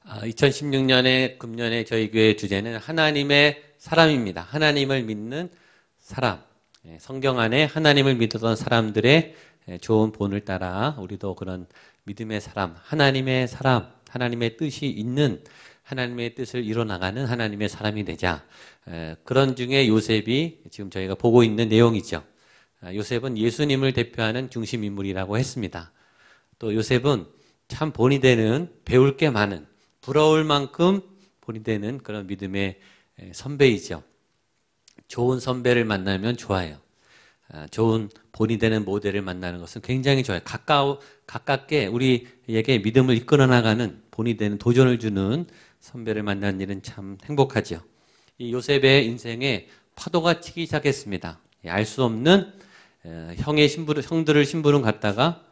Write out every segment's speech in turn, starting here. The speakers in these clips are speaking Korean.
2016년에 금년에 저희 교회 주제는 하나님의 사람입니다. 하나님을 믿는 사람. 성경 안에 하나님을 믿었던 사람들의 좋은 본을 따라 우리도 그런 믿음의 사람, 하나님의 사람, 하나님의 뜻이 있는 하나님의 뜻을 이뤄나가는 하나님의 사람이 되자. 그런 중에 요셉이 지금 저희가 보고 있는 내용이죠. 요셉은 예수님을 대표하는 중심인물이라고 했습니다. 또 요셉은 참 본이 되는, 배울 게 많은, 부러울 만큼 본이 되는 그런 믿음의 선배이죠. 좋은 선배를 만나면 좋아요. 좋은 본이 되는 모델을 만나는 것은 굉장히 좋아요. 가깝게 우리에게 믿음을 이끌어 나가는 본이 되는 도전을 주는 선배를 만나는 일은 참 행복하죠. 이 요셉의 인생에 파도가 치기 시작했습니다. 알 수 없는 형들을 심부름 갔다가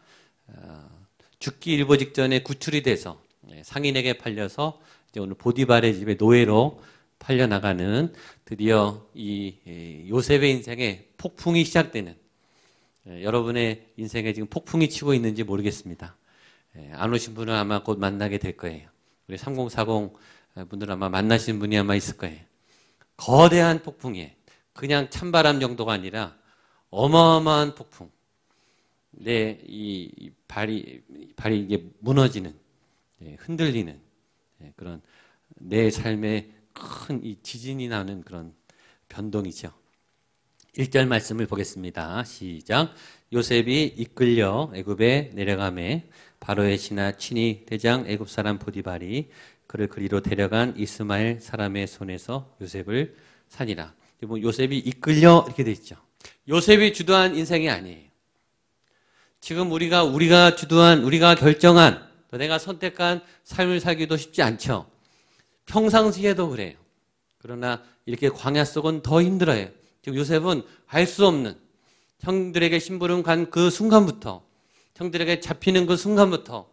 죽기 일보 직전에 구출이 돼서 상인에게 팔려서 이제 오늘 보디발의 집에 노예로 팔려나가는 드디어 이 요셉의 인생에 폭풍이 시작되는, 여러분의 인생에 지금 폭풍이 치고 있는지 모르겠습니다. 안 오신 분은 아마 곧 만나게 될 거예요. 우리 3040 분들 아마 만나신 분이 아마 있을 거예요. 거대한 폭풍이에요. 그냥 찬바람 정도가 아니라 어마어마한 폭풍. 이 발이 이게 무너지는, 흔들리는 그런 내 삶에 큰 이 지진이 나는 그런 변동이죠. 1절 말씀을 보겠습니다. 시작. 요셉이 이끌려 애굽에 내려가매 바로의 신하 친위 대장 애굽 사람 보디발이 그를 그리로 데려간 이스마엘 사람의 손에서 요셉을 산이라. 요셉이 이끌려 이렇게 돼 있죠. 요셉이 주도한 인생이 아니에요. 지금 우리가 주도한, 우리가 결정한, 내가 선택한 삶을 살기도 쉽지 않죠. 평상시에도 그래요. 그러나 이렇게 광야 속은 더 힘들어요. 지금 요셉은 알 수 없는, 형들에게 심부름 간 그 순간부터, 형들에게 잡히는 그 순간부터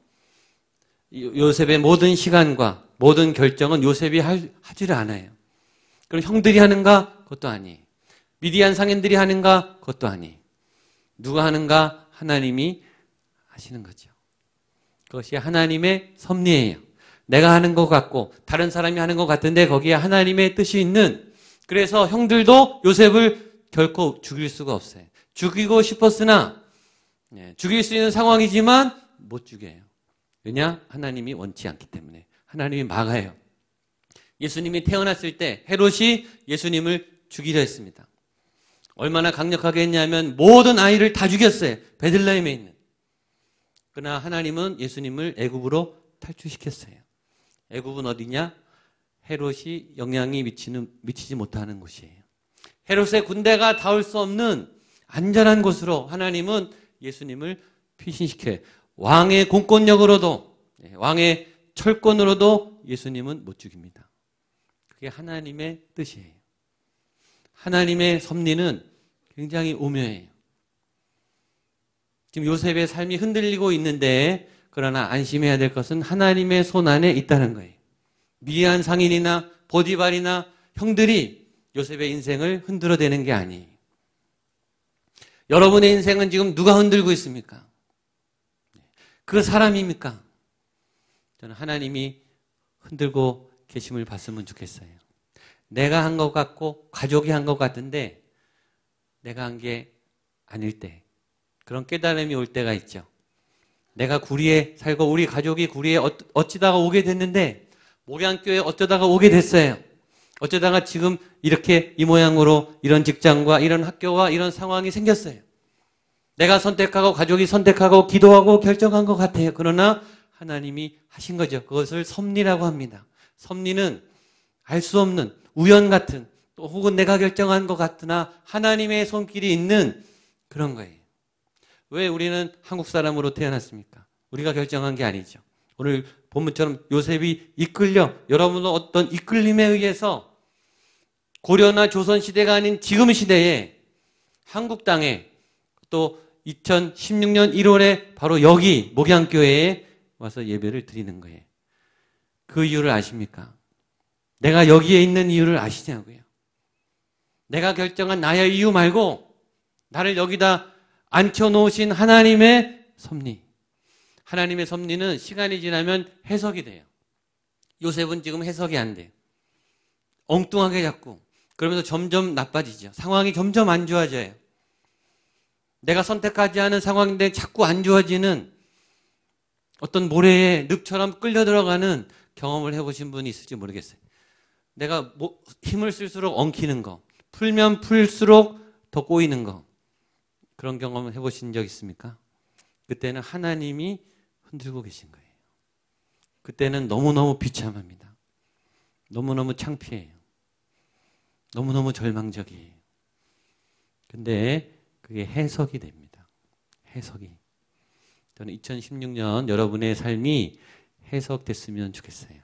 요셉의 모든 시간과 모든 결정은 요셉이 하지를 않아요. 그럼 형들이 하는가? 그것도 아니에요. 미디안 상인들이 하는가? 그것도 아니에요. 누가 하는가? 하나님이 하시는 거죠. 그것이 하나님의 섭리예요. 내가 하는 것 같고 다른 사람이 하는 것 같은데 거기에 하나님의 뜻이 있는, 그래서 형들도 요셉을 결코 죽일 수가 없어요. 죽이고 싶었으나 죽일 수 있는 상황이지만 못 죽여요. 왜냐? 하나님이 원치 않기 때문에. 하나님이 막아요. 예수님이 태어났을 때 헤롯이 예수님을 죽이려 했습니다. 얼마나 강력하게 했냐면 모든 아이를 다 죽였어요. 베들레헴에 있는. 그러나 하나님은 예수님을 애굽으로 탈출시켰어요. 애굽은 어디냐? 헤롯이 영향이 미치지 못하는 곳이에요. 헤롯의 군대가 닿을 수 없는 안전한 곳으로 하나님은 예수님을 피신시켜요. 왕의 공권력으로도, 왕의 철권으로도 예수님은 못 죽입니다. 그게 하나님의 뜻이에요. 하나님의 섭리는 굉장히 오묘해요. 지금 요셉의 삶이 흔들리고 있는데, 그러나 안심해야 될 것은 하나님의 손 안에 있다는 거예요. 미디안 상인이나 보디발이나 형들이 요셉의 인생을 흔들어대는 게 아니에요. 여러분의 인생은 지금 누가 흔들고 있습니까? 그 사람입니까? 저는 하나님이 흔들고 계심을 봤으면 좋겠어요. 내가 한 것 같고 가족이 한 것 같은데 내가 한 게 아닐 때, 그런 깨달음이 올 때가 있죠. 내가 구리에 살고 우리 가족이 구리에 어찌다가 오게 됐는데 목양교에 어쩌다가 오게 됐어요. 어쩌다가 지금 이렇게 이 모양으로 이런 직장과 이런 학교와 이런 상황이 생겼어요. 내가 선택하고 가족이 선택하고 기도하고 결정한 것 같아요. 그러나 하나님이 하신 거죠. 그것을 섭리라고 합니다. 섭리는 알 수 없는 우연 같은, 또 혹은 내가 결정한 것 같으나 하나님의 손길이 있는 그런 거예요. 왜 우리는 한국 사람으로 태어났습니까? 우리가 결정한 게 아니죠. 오늘 본문처럼 요셉이 이끌려, 여러분은 어떤 이끌림에 의해서 고려나 조선 시대가 아닌 지금 시대에 한국 땅에, 또 2016년 1월에 바로 여기 목양교회에 와서 예배를 드리는 거예요. 그 이유를 아십니까? 내가 여기에 있는 이유를 아시냐고요. 내가 결정한 나의 이유 말고 나를 여기다 앉혀놓으신 하나님의 섭리. 하나님의 섭리는 시간이 지나면 해석이 돼요. 요셉은 지금 해석이 안 돼요. 엉뚱하게 자꾸. 그러면서 점점 나빠지죠. 상황이 점점 안 좋아져요. 내가 선택하지 않은 상황인데 자꾸 안 좋아지는 어떤 모래에 늪처럼 끌려 들어가는 경험을 해보신 분이 있을지 모르겠어요. 내가 힘을 쓸수록 엉키는 거, 풀면 풀수록 더 꼬이는 거, 그런 경험을 해보신 적 있습니까? 그때는 하나님이 흔들고 계신 거예요. 그때는 너무너무 비참합니다. 너무너무 창피해요. 너무너무 절망적이에요. 근데 그게 해석이 됩니다. 해석이. 저는 2016년 여러분의 삶이 해석됐으면 좋겠어요.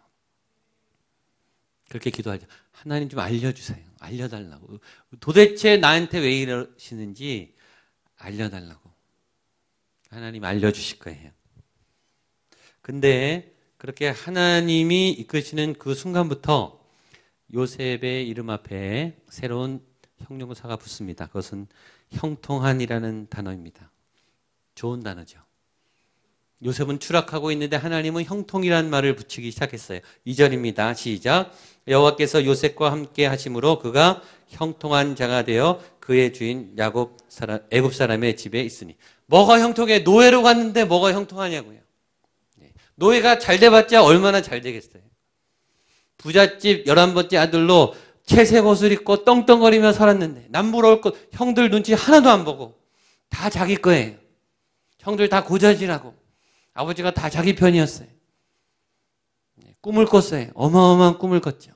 그렇게 기도하죠. 하나님 좀 알려주세요. 알려달라고. 도대체 나한테 왜 이러시는지 알려달라고. 하나님 알려주실 거예요. 근데 그렇게 하나님이 이끄시는 그 순간부터 요셉의 이름 앞에 새로운 형용사가 붙습니다. 그것은 형통한이라는 단어입니다. 좋은 단어죠. 요셉은 추락하고 있는데 하나님은 형통이라는 말을 붙이기 시작했어요. 2절입니다. 시작. 여호와께서 요셉과 함께 하심으로 그가 형통한 자가 되어 그의 주인 애굽 사람의 집에 있으니. 뭐가 형통해? 노예로 갔는데 뭐가 형통하냐고요. 노예가 잘 돼봤자 얼마나 잘 되겠어요. 부잣집 11번째 아들로 채색 옷을 입고 떵떵거리며 살았는데 남부러울 것 형들 눈치 하나도 안 보고 다 자기 거예요. 형들 다 고자질하고 아버지가 다 자기 편이었어요. 꿈을 꿨어요. 어마어마한 꿈을 꿨죠.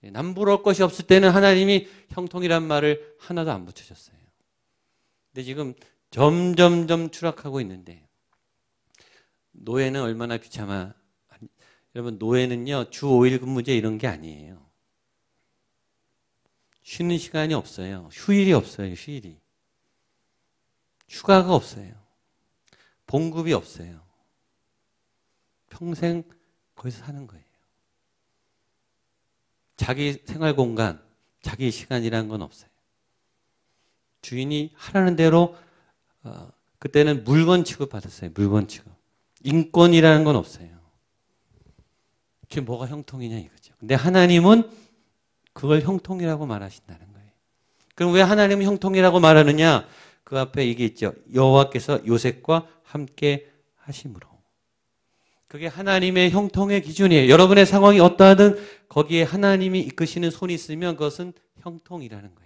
남부러울 것이 없을 때는 하나님이 형통이란 말을 하나도 안 붙여줬어요. 근데 지금 점점점 추락하고 있는데 노예는 얼마나 비참하. 여러분, 노예는요, 주 5일 근무제 이런 게 아니에요. 쉬는 시간이 없어요. 휴일이 없어요, 휴일이. 휴가가 없어요. 봉급이 없어요. 평생 거기서 사는 거예요. 자기 생활 공간, 자기 시간이라는 건 없어요. 주인이 하라는 대로, 그때는 물건 취급받았어요, 물건 취급. 인권이라는 건 없어요. 그게 뭐가 형통이냐 이거죠. 근데 하나님은 그걸 형통이라고 말하신다는 거예요. 그럼 왜 하나님은 형통이라고 말하느냐? 그 앞에 이게 있죠. 여호와께서 요셉과 함께 하심으로. 그게 하나님의 형통의 기준이에요. 여러분의 상황이 어떠하든 거기에 하나님이 이끄시는 손이 있으면 그것은 형통이라는 거예요.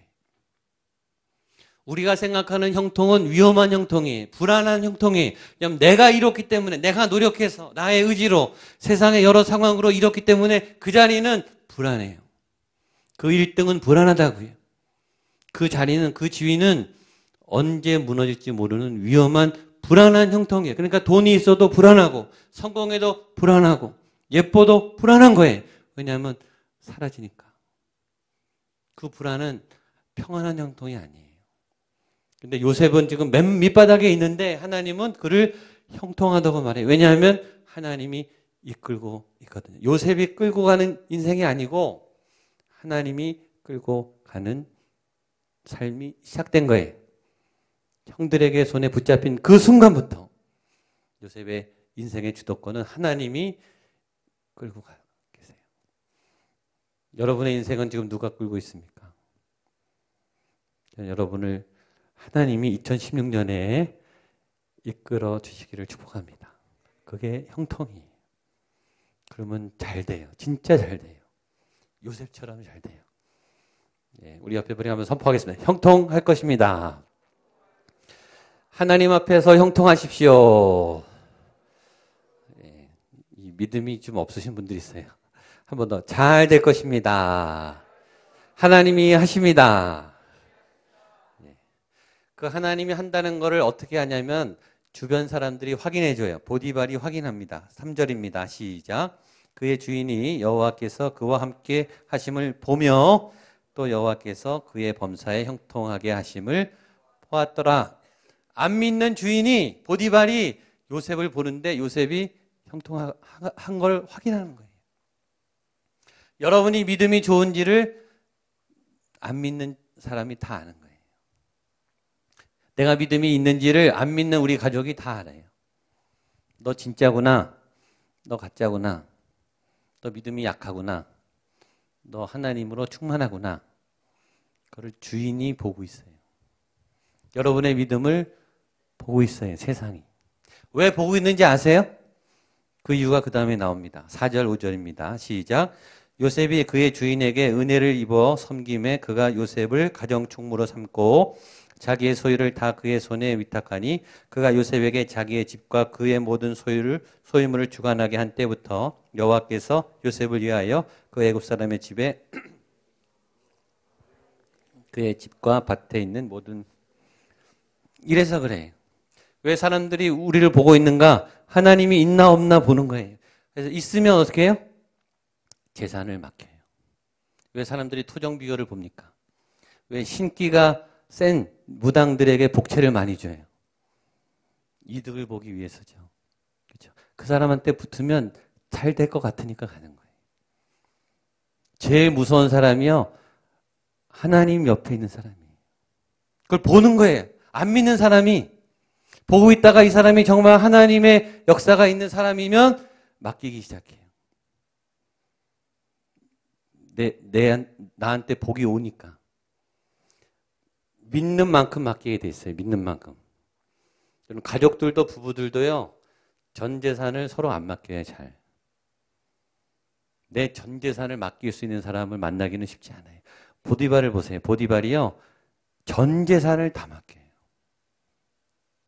우리가 생각하는 형통은 위험한 형통이에요. 불안한 형통이에요. 왜냐하면 내가 이렇기 때문에, 내가 노력해서 나의 의지로 세상의 여러 상황으로 이렇기 때문에 그 자리는 불안해요. 그 1등은 불안하다고요. 그 자리는, 그 지위는 언제 무너질지 모르는 위험한 불안한 형통이에요. 그러니까 돈이 있어도 불안하고 성공해도 불안하고 예뻐도 불안한 거예요. 왜냐하면 사라지니까. 그 불안은 평안한 형통이 아니에요. 근데 요셉은 지금 맨 밑바닥에 있는데 하나님은 그를 형통하다고 말해요. 왜냐하면 하나님이 이끌고 있거든요. 요셉이 끌고 가는 인생이 아니고 하나님이 끌고 가는 삶이 시작된 거예요. 형들에게 손에 붙잡힌 그 순간부터 요셉의 인생의 주도권은 하나님이 끌고 계세요. 여러분의 인생은 지금 누가 끌고 있습니까? 여러분을 하나님이 2016년에 이끌어 주시기를 축복합니다. 그게 형통이에요. 그러면 잘 돼요. 진짜 잘 돼요. 요셉처럼 잘 돼요. 네, 우리 옆에 분이 한번 선포하겠습니다. 형통할 것입니다. 하나님 앞에서 형통하십시오. 네, 이 믿음이 좀 없으신 분들이 있어요. 한 번 더. 잘 될 것입니다. 하나님이 하십니다. 그 하나님이 한다는 것을 어떻게 하냐면 주변 사람들이 확인해줘요. 보디발이 확인합니다. 3절입니다. 시작. 그의 주인이 여호와께서 그와 함께 하심을 보며 또 여호와께서 그의 범사에 형통하게 하심을 보았더라. 안 믿는 주인이 보디발이 요셉을 보는데 요셉이 형통한 걸 확인하는 거예요. 여러분이 믿음이 좋은지를 안 믿는 사람이 다 아는 거예요. 내가 믿음이 있는지를 안 믿는 우리 가족이 다 알아요. 너 진짜구나. 너 가짜구나. 너 믿음이 약하구나. 너 하나님으로 충만하구나. 그걸 주인이 보고 있어요. 여러분의 믿음을 보고 있어요. 세상이. 왜 보고 있는지 아세요? 그 이유가 그 다음에 나옵니다. 4절 5절입니다. 시작. 요셉이 그의 주인에게 은혜를 입어 섬김에 그가 요셉을 가정총무로 삼고 자기의 소유를 다 그의 손에 위탁하니 그가 요셉에게 자기의 집과 그의 모든 소유물을 주관하게 한 때부터 여호와께서 요셉을 위하여 그 애굽 사람의 집에 그의 집과 밭에 있는 모든 이래서 그래요. 왜 사람들이 우리를 보고 있는가? 하나님이 있나 없나 보는 거예요. 그래서 있으면 어떻게 해요? 재산을 맡겨요. 왜 사람들이 토정 비결을 봅니까? 왜 신기가 센 무당들에게 복채를 많이 줘요? 이득을 보기 위해서죠. 그렇죠? 그 사람한테 붙으면 잘 될 것 같으니까 가는 거예요. 제일 무서운 사람이요. 하나님 옆에 있는 사람이에요. 그걸 보는 거예요. 안 믿는 사람이 보고 있다가 이 사람이 정말 하나님의 역사가 있는 사람이면 맡기기 시작해요. 나한테 복이 오니까. 믿는 만큼 맡기게 돼 있어요. 믿는 만큼. 가족들도 부부들도요. 전 재산을 서로 안 맡겨야 잘. 내 전 재산을 맡길 수 있는 사람을 만나기는 쉽지 않아요. 보디발을 보세요. 보디발이요. 전 재산을 다 맡겨요.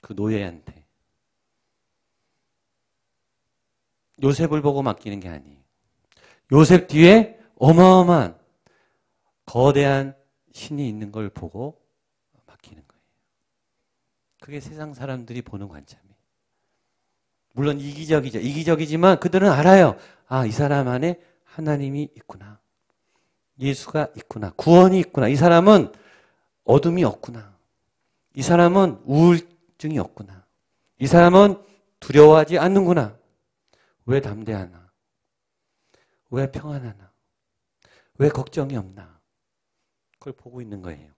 그 노예한테. 요셉을 보고 맡기는 게 아니에요. 요셉 뒤에 어마어마한 거대한 신이 있는 걸 보고 맡기는 거예요. 그게 세상 사람들이 보는 관점이에요. 물론 이기적이죠. 이기적이지만 그들은 알아요. 아, 이 사람 안에 하나님이 있구나. 예수가 있구나. 구원이 있구나. 이 사람은 어둠이 없구나. 이 사람은 우울증이 없구나. 이 사람은 두려워하지 않는구나. 왜 담대하나? 왜 평안하나? 왜 걱정이 없나? 그걸 보고 있는 거예요.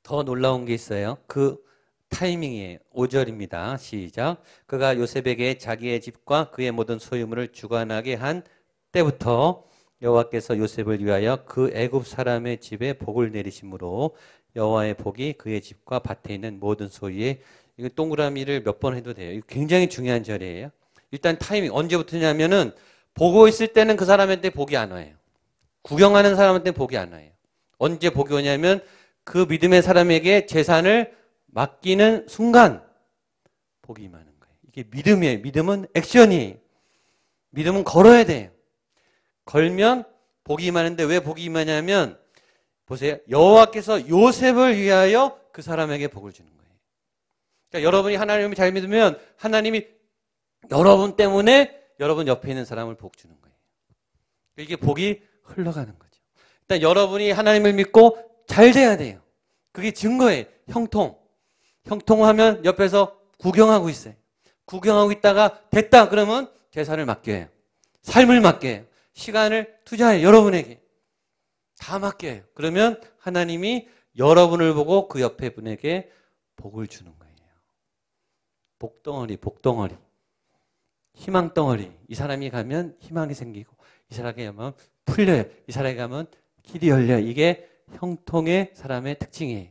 더 놀라운 게 있어요. 그 타이밍이에요. 5절입니다. 시작. 그가 요셉에게 자기의 집과 그의 모든 소유물을 주관하게 한 때부터 여호와께서 요셉을 위하여 그 애굽 사람의 집에 복을 내리심으로 여호와의 복이 그의 집과 밭에 있는 모든 소유에 이거 동그라미를 몇 번 해도 돼요. 이거 굉장히 중요한 절이에요. 일단 타이밍 언제부터냐면은 보고 있을 때는 그 사람한테 복이 안 와요. 구경하는 사람한테 복이 안 와요. 언제 복이 오냐면 그 믿음의 사람에게 재산을 맡기는 순간 복이 임하는 거예요. 이게 믿음이에요. 믿음은 액션이에요. 믿음은 걸어야 돼요. 걸면 복이 임하는데 왜 복이 임하냐면 보세요. 여호와께서 요셉을 위하여 그 사람에게 복을 주는 거예요. 그러니까 여러분이 하나님을 잘 믿으면 하나님이 여러분 때문에 여러분 옆에 있는 사람을 복 주는 거예요. 이게 복이 흘러가는 거죠. 일단 여러분이 하나님을 믿고 잘 돼야 돼요. 그게 증거예요. 형통. 형통하면 옆에서 구경하고 있어요. 구경하고 있다가 됐다 그러면 재산을 맡겨요. 삶을 맡겨요. 시간을 투자해요. 여러분에게. 다 맡겨요. 그러면 하나님이 여러분을 보고 그 옆에 분에게 복을 주는 거예요. 복덩어리, 복덩어리. 희망덩어리. 이 사람이 가면 희망이 생기고 이 사람이 가면 풀려요. 이 사람이 가면 길이 열려요. 이게 형통의 사람의 특징이에요.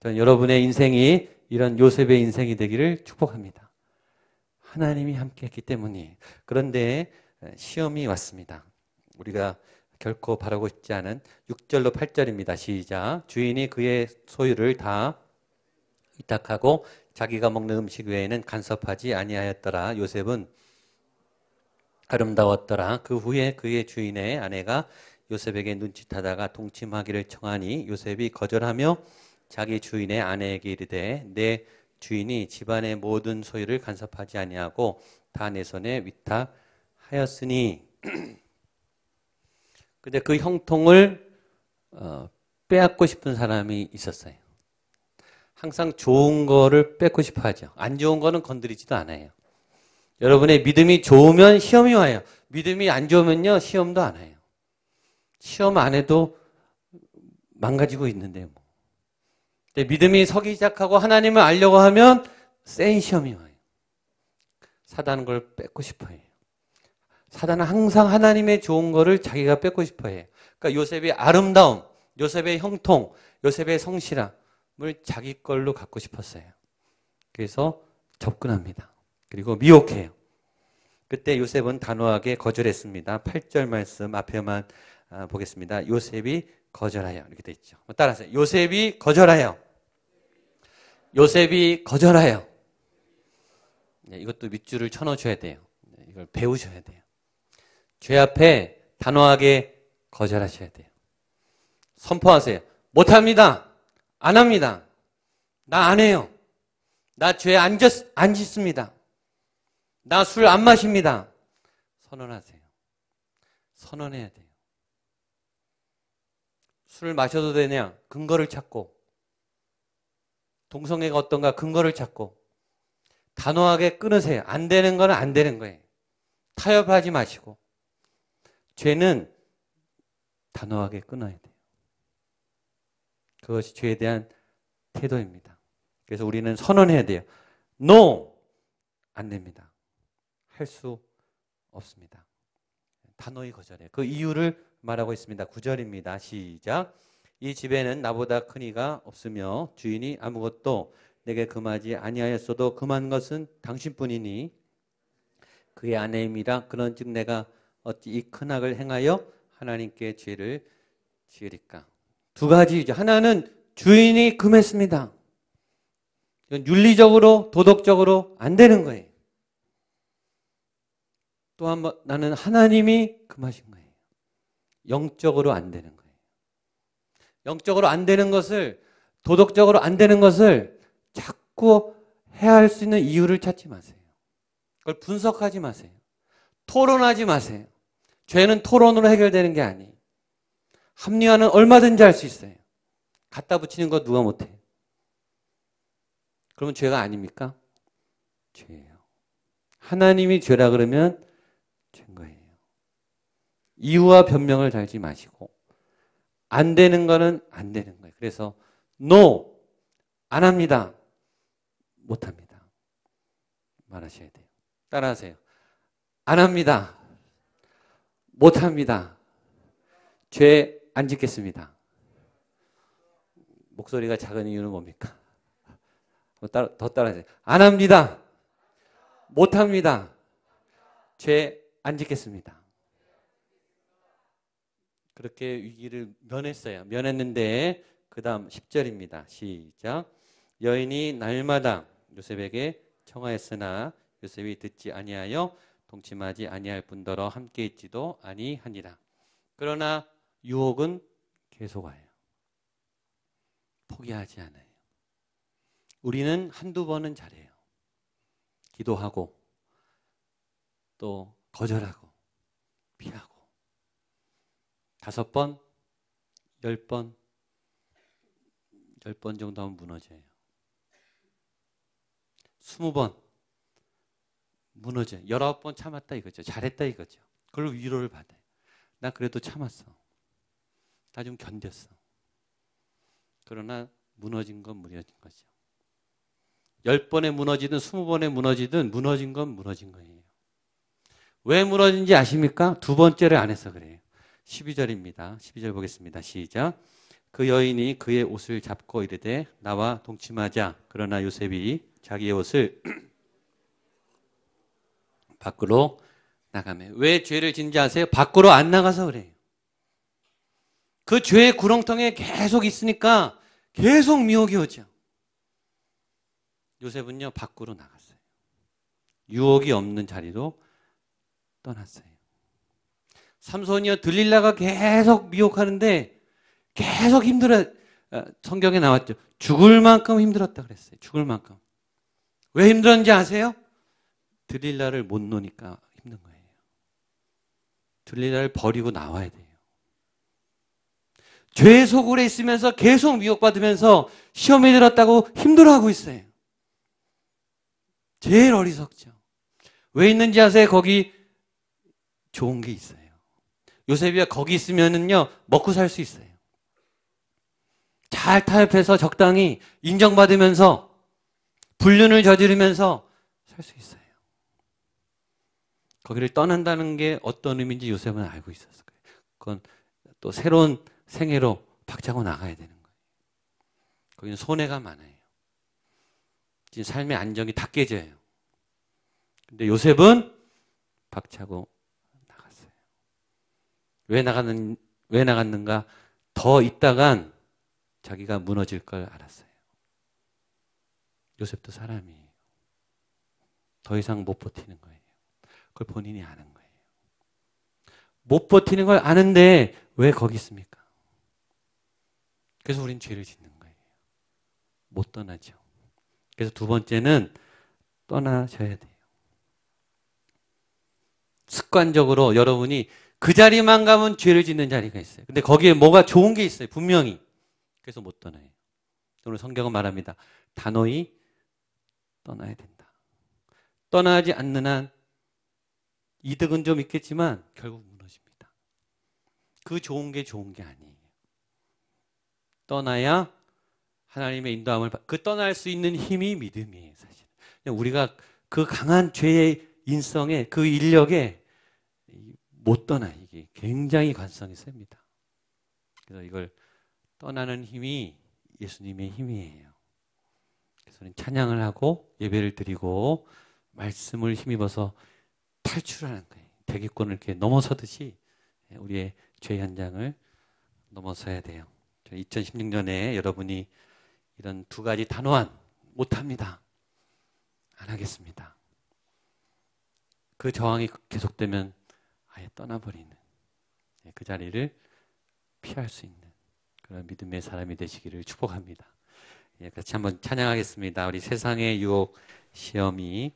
저는 여러분의 인생이 이런 요셉의 인생이 되기를 축복합니다. 하나님이 함께했기 때문이에요. 그런데 시험이 왔습니다. 우리가 결코 바라고 싶지 않은 6절로 8절입니다. 시작. 주인이 그의 소유를 다 위탁하고 자기가 먹는 음식 외에는 간섭하지 아니하였더라. 요셉은 아름다웠더라. 그 후에 그의 주인의 아내가 요셉에게 눈짓하다가 동침하기를 청하니 요셉이 거절하며 자기 주인의 아내에게 이르되 내 주인이 집안의 모든 소유를 간섭하지 아니하고 다 내 손에 위탁하였으니 근데 그 형통을 빼앗고 싶은 사람이 있었어요. 항상 좋은 거를 뺏고 싶어 하죠. 안 좋은 거는 건드리지도 않아요. 여러분의 믿음이 좋으면 시험이 와요. 믿음이 안 좋으면요 시험도 안 와요. 시험 안 해도 망가지고 있는데요. 근데 믿음이 서기 시작하고 하나님을 알려고 하면 센 시험이 와요. 사단은 걸 뺏고 싶어 해요. 사단은 항상 하나님의 좋은 거를 자기가 뺏고 싶어 해요. 그러니까 요셉의 아름다움, 요셉의 형통, 요셉의 성실함을 자기 걸로 갖고 싶었어요. 그래서 접근합니다. 그리고 미혹해요. 그때 요셉은 단호하게 거절했습니다. 8절 말씀 앞에만 보겠습니다. 요셉이 거절하여 이렇게 돼 있죠. 따라하세요. 요셉이 거절하여. 요셉이 거절하여. 네, 이것도 밑줄을 쳐넣어줘야 돼요. 네, 이걸 배우셔야 돼요. 죄 앞에 단호하게 거절하셔야 돼요. 선포하세요. 못합니다. 안 합니다. 나 안 해요. 나 죄 안 짓습니다. 나 술 안 마십니다. 선언하세요. 선언해야 돼요. 술을 마셔도 되냐? 근거를 찾고. 동성애가 어떤가? 근거를 찾고. 단호하게 끊으세요. 안 되는 건 안 되는 거예요. 타협하지 마시고. 죄는 단호하게 끊어야 돼요. 그것이 죄에 대한 태도입니다. 그래서 우리는 선언해야 돼요. No! 안 됩니다. 할 수 없습니다. 단호히 거절해요. 그 이유를 말하고 있습니다. 9절입니다. 시작. 이 집에는 나보다 큰 이가 없으며 주인이 아무것도 내게 금하지 아니하였어도 금한 것은 당신뿐이니 그의 아내임이라. 그런즉 내가 어찌 이 큰 악을 행하여 하나님께 죄를 지으리까. 두 가지죠. 하나는 주인이 금했습니다. 이건 윤리적으로 도덕적으로 안 되는 거예요. 또 한 번 나는 하나님이 금하신 거예요. 영적으로 안 되는 거예요. 영적으로 안 되는 것을, 도덕적으로 안 되는 것을 자꾸 해야 할 수 있는 이유를 찾지 마세요. 그걸 분석하지 마세요. 토론하지 마세요. 죄는 토론으로 해결되는 게 아니에요. 합리화는 얼마든지 할 수 있어요. 갖다 붙이는 거 누가 못해요? 그러면 죄가 아닙니까? 죄예요. 하나님이 죄라 그러면 죄인 거예요. 이유와 변명을 달지 마시고 안 되는 거는 안 되는 거예요. 그래서 no, 안 합니다. 못 합니다. 말하셔야 돼요. 따라하세요. 안 합니다. 못 합니다. 죄 안 짓겠습니다. 목소리가 작은 이유는 뭡니까? 더 따라하세요. 안 합니다. 못 합니다. 죄 안 짓겠습니다. 그렇게 위기를 면했어요. 면했는데 그 다음 10절입니다. 시작. 여인이 날마다 요셉에게 청하였으나 요셉이 듣지 아니하여 동침하지 아니할 뿐더러 함께 있지도 아니하니라. 그러나 유혹은 계속 와요. 포기하지 않아요. 우리는 한두 번은 잘해요. 기도하고 또 거절하고 피하고 5번, 10번, 10번 정도 하면 무너져요. 20번 무너져요. 19번 참았다 이거죠. 잘했다 이거죠. 그걸로 위로를 받아요. 나 그래도 참았어. 나 좀 견뎠어. 그러나 무너진 건 무너진 거죠. 10번에 무너지든 20번에 무너지든 무너진 건 무너진 거예요. 왜 무너진지 아십니까? 두 번째를 안 해서 그래요. 12절입니다. 12절 보겠습니다. 시작. 그 여인이 그의 옷을 잡고 이르되 나와 동침하자. 그러나 요셉이 자기의 옷을 밖으로 나가며. 왜 죄를 짓는지 아세요? 밖으로 안 나가서 그래요. 그 죄의 구렁텅이에 계속 있으니까 계속 미혹이 오죠. 요셉은요 밖으로 나갔어요. 유혹이 없는 자리로 떠났어요. 삼손이요 들릴라가 계속 미혹하는데 계속 힘들어. 성경에 나왔죠. 죽을 만큼 힘들었다 그랬어요. 죽을 만큼. 왜 힘들었는지 아세요? 들릴라를 못 놓으니까 힘든 거예요. 들릴라를 버리고 나와야 돼요. 죄의 소굴에 있으면서 계속 미혹받으면서 시험에 들었다고 힘들어하고 있어요. 제일 어리석죠. 왜 있는지 아세요? 거기 좋은 게 있어요. 요셉이가 거기 있으면은요 먹고 살 수 있어요. 잘 타협해서 적당히 인정받으면서 불륜을 저지르면서 살 수 있어요. 거기를 떠난다는 게 어떤 의미인지 요셉은 알고 있었을 거예요. 그건 또 새로운 생애로 박차고 나가야 되는 거예요. 거기는 손해가 많아요. 지금 삶의 안정이 다 깨져요. 근데 요셉은 박차고 나갔어요. 왜 나갔는가? 더 있다간 자기가 무너질 걸 알았어요. 요셉도 사람이에요. 더 이상 못 버티는 거예요. 그걸 본인이 아는 거예요. 못 버티는 걸 아는데 왜 거기 있습니까? 그래서 우린 죄를 짓는 거예요. 못 떠나죠. 그래서 두 번째는 떠나셔야 돼요. 습관적으로 여러분이 그 자리만 가면 죄를 짓는 자리가 있어요. 근데 거기에 뭐가 좋은 게 있어요. 분명히. 그래서 못 떠나요. 오늘 성경은 말합니다. 단호히 떠나야 된다. 떠나지 않는 한 이득은 좀 있겠지만 결국 무너집니다. 그 좋은 게 아니에요. 떠나야 하나님의 인도함을 그 떠날 수 있는 힘이 믿음이에요. 사실 우리가 그 강한 죄의 인성에 그 인력에 못 떠나. 이게 굉장히 관성이 셉니다. 그래서 이걸 떠나는 힘이 예수님의 힘이에요. 그래서 찬양을 하고 예배를 드리고 말씀을 힘입어서 탈출하는 거예요. 대기권을 이렇게 넘어서듯이 우리의 죄 현장을 넘어서야 돼요. 2016년에 여러분이 이런 두 가지 단호한 못합니다. 안 하겠습니다. 그 저항이 계속되면 아예 떠나버리는 그 자리를 피할 수 있는 그런 믿음의 사람이 되시기를 축복합니다. 같이 한번 찬양하겠습니다. 우리 세상의 유혹 시험이